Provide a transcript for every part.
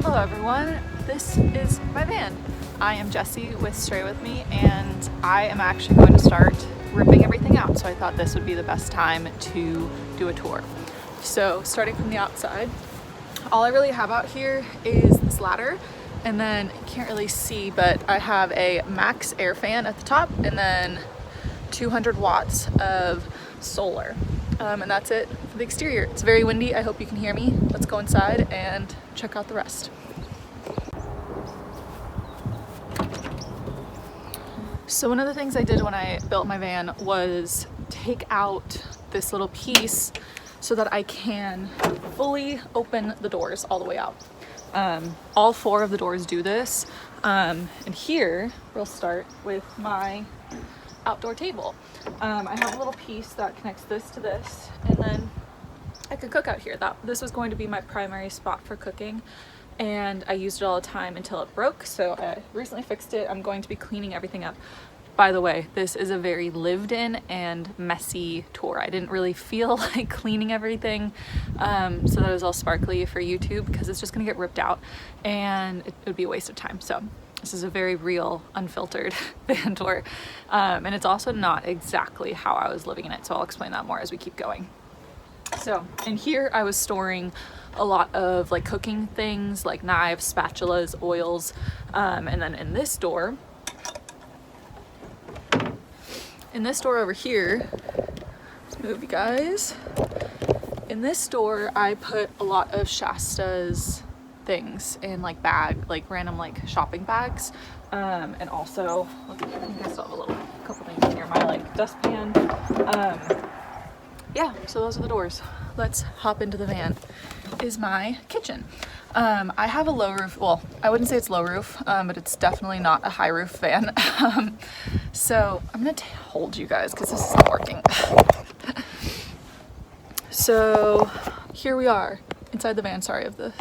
Hello everyone, this is my van. I am Jessie with Stray With Me and I am actually going to start ripping everything out, so I thought this would be the best time to do a tour. So starting from the outside, all I really have out here is this ladder, and then you can't really see, but I have a max air fan at the top and then 200 watts of solar. And that's it for the exterior. It's very windy. I hope you can hear me. Let's go inside and check out the rest. So one of the things I did when I built my van was take out this little piece so that I can fully open the doors all the way out. All four of the doors do this. And here we'll start with my outdoor table. I have a little piece that connects this to this, and then I could cook out here. This was going to be my primary spot for cooking, and I used it all the time until it broke, so I recently fixed it. I'm going to be cleaning everything up. By the way, this is a very lived in and messy tour. I didn't really feel like cleaning everything, so that it was all sparkly for YouTube, because it's just gonna get ripped out and it would be a waste of time. So this is a very real, unfiltered van tour. And it's also not exactly how I was living in it, so I'll explain that more as we keep going. So in here I was storing a lot of like cooking things like knives, spatulas, oils, and then in this door over here, let's move you guys. In this door I put a lot of Shasta's things in like random like shopping bags, and also I think I still have a couple things in here, my like dustpan. Yeah, so those are the doors. Let's hop into the van. Is my kitchen. I have a low roof, well, I wouldn't say it's low roof, but it's definitely not a high roof van. So I'm gonna hold you guys because this isn't working. So here we are inside the van, sorry of the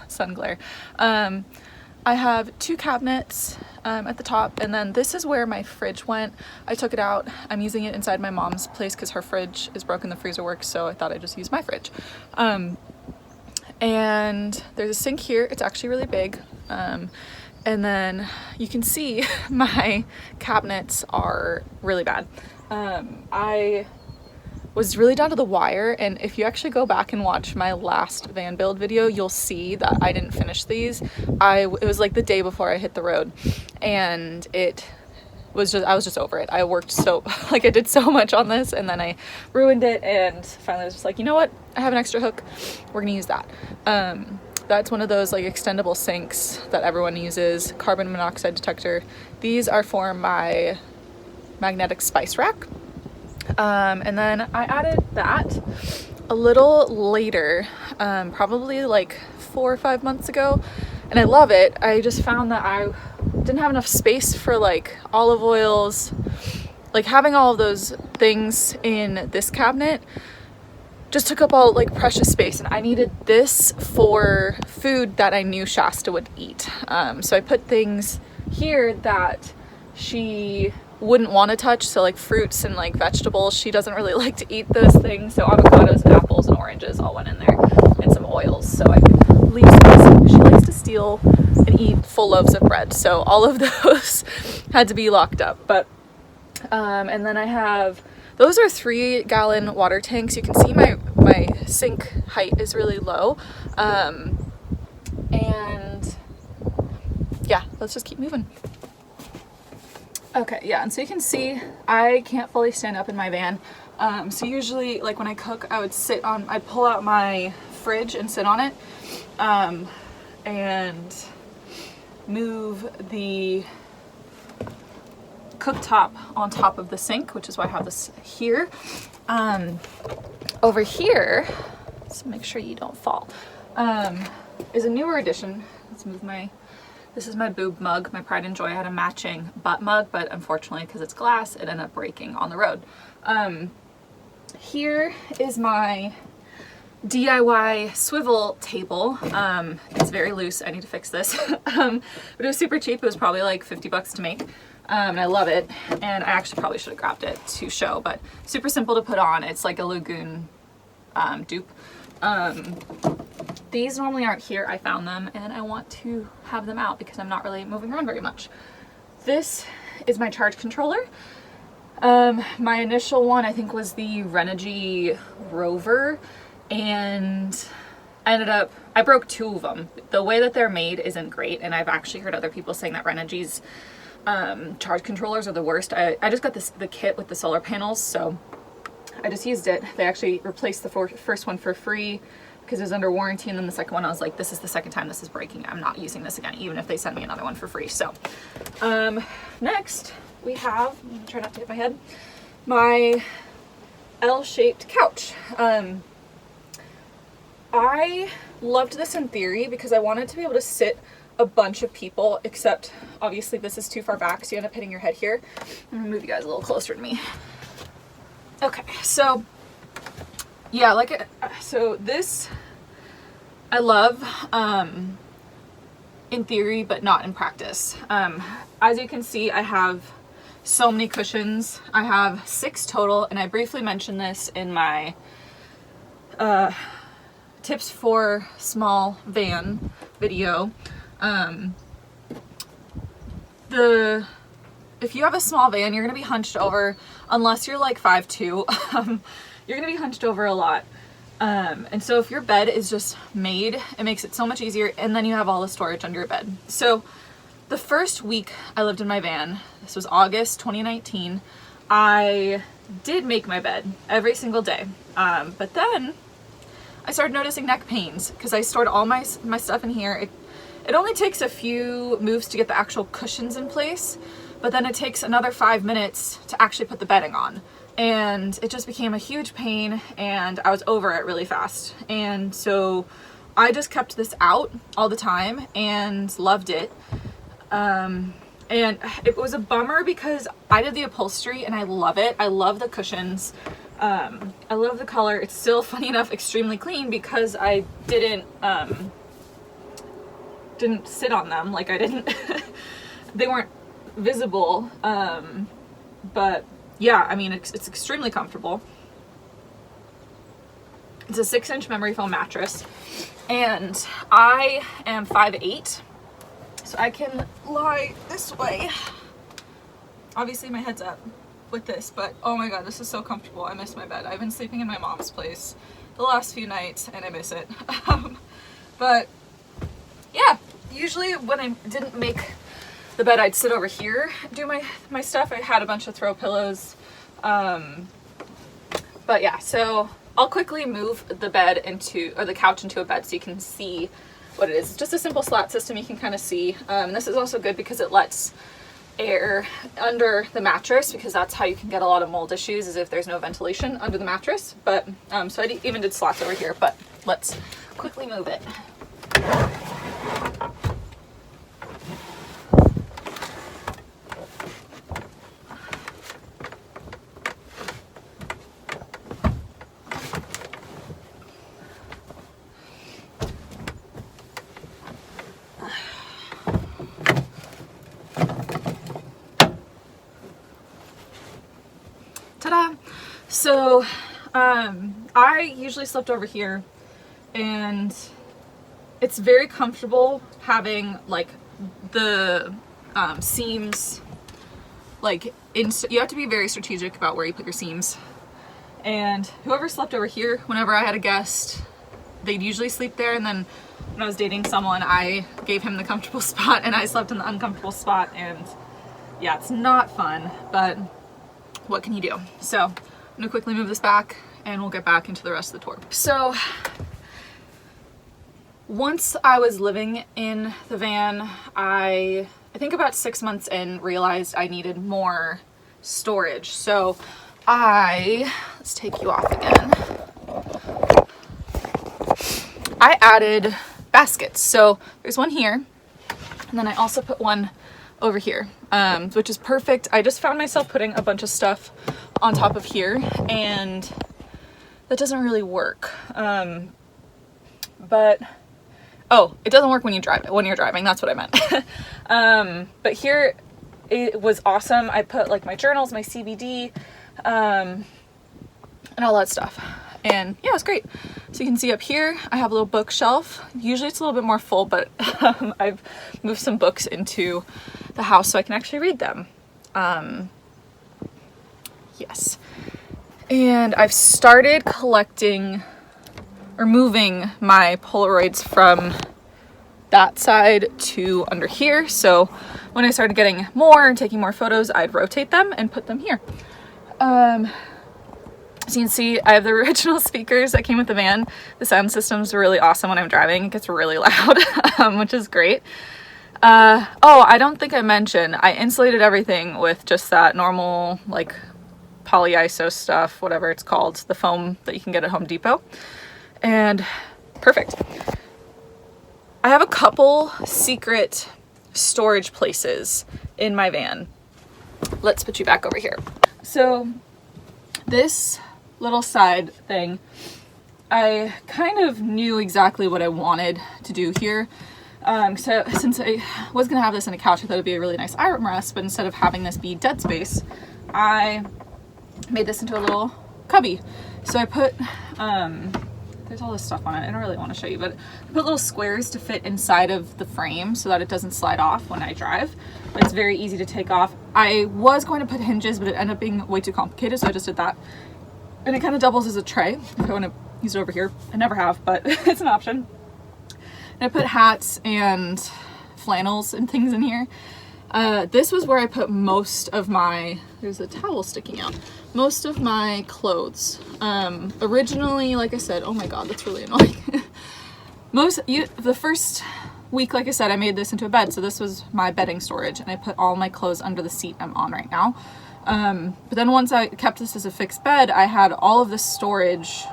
sun glare. I have two cabinets at the top, and then this is where my fridge went. I took it out. I'm using it inside my mom's place because her fridge is broken, the freezer works, so I thought I'd just use my fridge. And there's a sink here. It's actually really big. And then you can see my cabinets are really bad. I was really down to the wire, and if you actually go back and watch my last van build video, you'll see that I didn't finish these. It was like the day before I hit the road, and I was just over it. I worked I did so much on this, and then I ruined it, and finally I was just like, you know what? I have an extra hook. We're gonna use that. That's one of those like extendable sinks that everyone uses, carbon monoxide detector. These are for my magnetic spice rack. And then I added that a little later, probably like 4 or 5 months ago, and I love it. I just found that I didn't have enough space for like olive oils, like having all of those things in this cabinet just took up all like precious space, and I needed this for food that I knew Shasta would eat. So I put things here that she wouldn't want to touch, so like fruits and like vegetables. She doesn't really like to eat those things, so avocados and apples and oranges all went in there, and some oils, so I could leave space. She likes to steal and eat full loaves of bread, so all of those had to be locked up. But and then I have, those are 3-gallon water tanks. You can see my sink height is really low, and yeah, let's just keep moving. Okay, yeah, and so you can see I can't fully stand up in my van. So usually, like when I cook, I'd pull out my fridge and sit on it, and move the cooktop on top of the sink, which is why I have this here. Over here, let's make sure you don't fall, is a newer addition. Let's move this is my boob mug, my Pride and Joy. I had a matching butt mug, but unfortunately, because it's glass, it ended up breaking on the road. Here is my DIY swivel table. It's very loose. I need to fix this. But it was super cheap. It was probably like 50 bucks to make. And I love it. And I actually probably should have grabbed it to show, but super simple to put on. It's like a Lagoon dupe. The these normally aren't here. I found them and I want to have them out because I'm not really moving around very much. This is my charge controller. My initial one I think was the Renogy Rover, and I broke 2 of them. The way that they're made isn't great, and I've actually heard other people saying that Renogy's charge controllers are the worst. I just got the kit with the solar panels, so I just used it. They actually replaced the first one for free because it was under warranty, and then the second one I was like, this is the second time this is breaking. I'm not using this again, even if they send me another one for free. So next we have, I'm gonna try not to hit my head, my L-shaped couch. I loved this in theory because I wanted to be able to sit a bunch of people, except obviously this is too far back, so you end up hitting your head here. I'm gonna move you guys a little closer to me. Okay, so yeah, so this I love in theory, but not in practice. As you can see, I have so many cushions. I have 6 total, and I briefly mentioned this in my tips for small van video. If you have a small van, you're gonna be hunched over, unless you're like 5'2". You're gonna be hunched over a lot. And so if your bed is just made, it makes it so much easier, and then you have all the storage under your bed. So the first week I lived in my van, this was August 2019, I did make my bed every single day. But then I started noticing neck pains because I stored all my stuff in here. It only takes a few moves to get the actual cushions in place, but then it takes another 5 minutes to actually put the bedding on. And it just became a huge pain, and I was over it really fast. And so I just kept this out all the time and loved it. And it was a bummer because I did the upholstery and I love it. I love the cushions. I love the color. It's still, funny enough, extremely clean because I didn't sit on them. Like I didn't, they weren't visible. But yeah, I mean, it's extremely comfortable. It's a 6-inch memory foam mattress, and I am 5'8", so I can lie this way. Obviously my head's up with this, but oh my god, this is so comfortable. I miss my bed. I've been sleeping in my mom's place the last few nights and I miss it. But yeah, usually when I didn't make the bed, I'd sit over here, do my stuff. I had a bunch of throw pillows. But yeah, so I'll quickly move the couch into a bed so you can see what it is. It's just a simple slat system, you can kind of see. This is also good because it lets air under the mattress, because that's how you can get a lot of mold issues, is if there's no ventilation under the mattress. But so I even did slats over here, but let's quickly move it. Ta-da! So I usually slept over here, and it's very comfortable having like the seams, like you have to be very strategic about where you put your seams. And whoever slept over here, whenever I had a guest, they'd usually sleep there, and then when I was dating someone, I gave him the comfortable spot and I slept in the uncomfortable spot, and yeah, it's not fun, but what can you do? So I'm gonna quickly move this back and we'll get back into the rest of the tour. So once I was living in the van, I think about 6 months in, realized I needed more storage. So let's take you off again. I added baskets. So there's one here, and then I also put one over here, which is perfect. I just found myself putting a bunch of stuff on top of here, and that doesn't really work. But it doesn't work when you're driving. That's what I meant. But here it was awesome. I put like my journals, my CBD, and all that stuff. And yeah, it's great. So you can see up here, I have a little bookshelf. Usually it's a little bit more full, but I've moved some books into the house so I can actually read them. Yes. And I've started collecting or moving my Polaroids from that side to under here. So when I started getting more and taking more photos, I'd rotate them and put them here. So you can see I have the original speakers that came with the van. The sound system's really awesome when I'm driving. It gets really loud, which is great. Oh, I don't think I mentioned, I insulated everything with just that normal, like, polyiso stuff, whatever it's called, the foam that you can get at Home Depot. And perfect. I have a couple secret storage places in my van. Let's put you back over here. So this little side thing, I kind of knew exactly what I wanted to do here. So since I was gonna have this in a couch, I thought it'd be a really nice armrest, but instead of having this be dead space, I made this into a little cubby. So I put, there's all this stuff on it. I don't really want to show you, but I put little squares to fit inside of the frame so that it doesn't slide off when I drive. But it's very easy to take off. I was going to put hinges, but it ended up being way too complicated, so I just did that. And it kind of doubles as a tray if I want to use it over here. I never have, but it's an option. And I put hats and flannels and things in here. This was where I put most of my, there's a towel sticking out, most of my clothes. Originally, like I said, oh my god, that's really annoying. The first week, like I said, I made this into a bed, so this was my bedding storage, and I put all my clothes under the seat I'm on right now. But then once I kept this as a fixed bed, I had all of this storage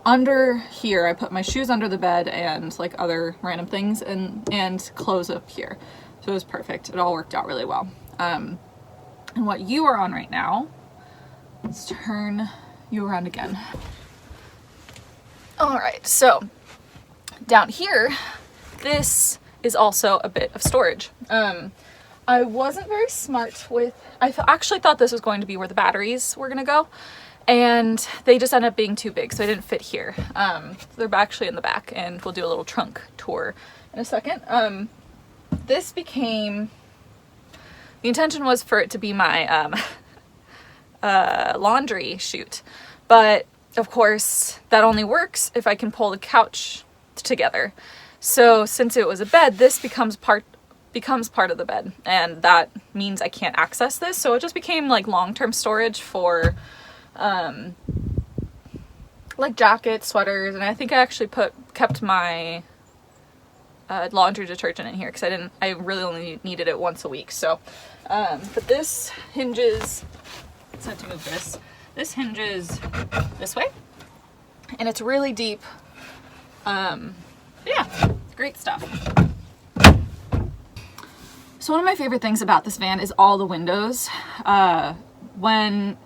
under here. I put my shoes under the bed and like other random things, and clothes up here. So it was perfect. It all worked out really well. And what you are on right now, let's turn you around again. All right, so down here, this is also a bit of storage. I wasn't very smart with, actually thought this was going to be where the batteries were gonna go, and they just ended up being too big, so they didn't fit here. They're actually in the back, and we'll do a little trunk tour in a second. This became, the intention was for it to be my laundry chute, but of course that only works if I can pull the couch together. So since it was a bed, this becomes part of the bed, and that means I can't access this. So it just became like long-term storage for like jackets, sweaters, and I think I actually kept my laundry detergent in here because I really only needed it once a week. So but this hinges, let's have to move this. This hinges this way, and it's really deep. Yeah, great stuff. So one of my favorite things about this van is all the windows. When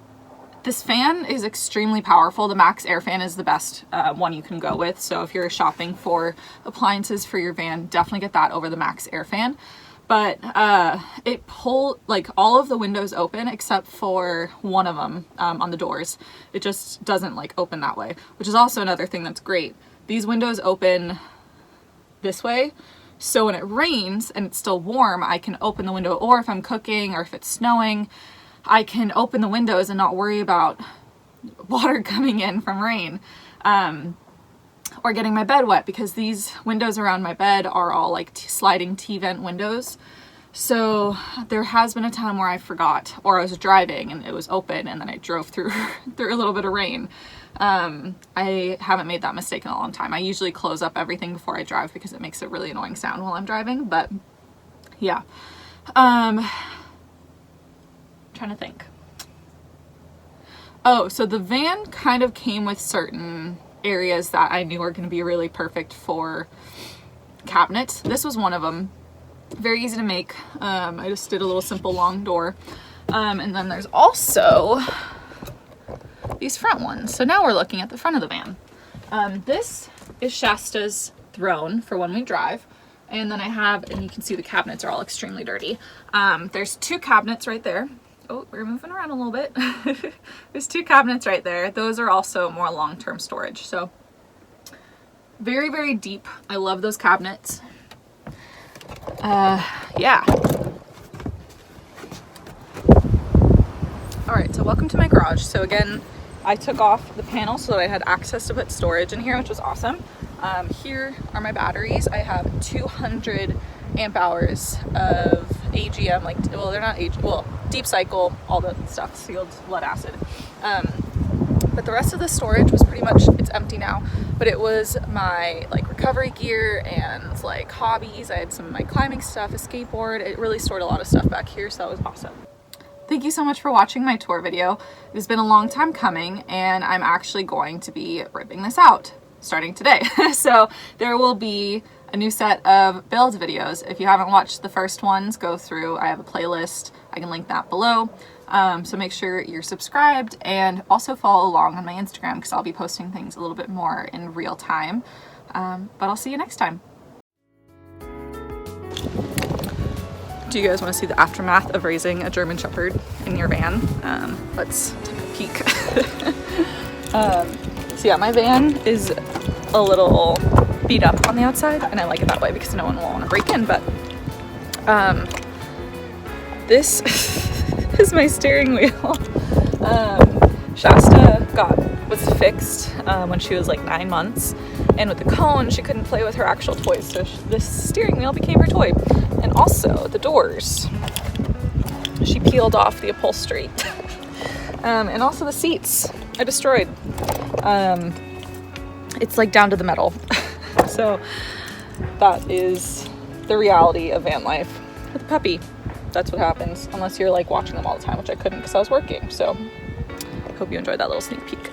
this fan is extremely powerful, the Max Air fan is the best one you can go with. So if you're shopping for appliances for your van, definitely get that over the Max Air fan. But it pulled like all of the windows open except for one of them on the doors. It just doesn't like open that way, which is also another thing that's great. These windows open this way, so when it rains and it's still warm, I can open the window, or if I'm cooking or if it's snowing, I can open the windows and not worry about water coming in from rain, or getting my bed wet, because these windows around my bed are all like sliding T-vent windows. So there has been a time where I forgot, or I was driving and it was open and then I drove through a little bit of rain. I haven't made that mistake in a long time. I usually close up everything before I drive because it makes a really annoying sound while I'm driving, but yeah. Trying to think. Oh, so the van kind of came with certain areas that I knew were going to be really perfect for cabinets. This was one of them. Very easy to make. I just did a little simple long door. And then there's also these front ones. So now we're looking at the front of the van. This is Shasta's throne for when we drive. And then I have, and you can see the cabinets are all extremely dirty. There's two cabinets right there. oh, we're moving around a little bit. There's 2 cabinets right there. Those are also more long-term storage. So very, very deep. I love those cabinets. Yeah. All right, so welcome to my garage. So again, I took off the panel so that I had access to put storage in here, which was awesome. Here are my batteries. I have 200 amp hours of AGM, like, well, they're not deep cycle, all the stuff, sealed lead acid. But the rest of the storage was pretty much, it's empty now, but it was my like recovery gear and like hobbies. I had some of my climbing stuff, a skateboard. It really stored a lot of stuff back here, so that was awesome. Thank you so much for watching my tour video. It's been a long time coming, and I'm actually going to be ripping this out starting today. So there will be a new set of build videos. If you haven't watched the first ones, go through. I have a playlist. I can link that below. So make sure you're subscribed and also follow along on my Instagram because I'll be posting things a little bit more in real time. But I'll see you next time. Do you guys want to see the aftermath of raising a German Shepherd in your van? Let's take a peek. So yeah, my van is a little beat up on the outside, and I like it that way because no one will want to break in, but this is my steering wheel. Shasta was fixed when she was like 9 months, and with the cone she couldn't play with her actual toys, so this steering wheel became her toy. And also the doors, she peeled off the upholstery. And also the seats I destroyed. It's like down to the metal. So that is the reality of van life with a puppy. That's what happens, unless you're like watching them all the time, which I couldn't because I was working. So I hope you enjoyed that little sneak peek.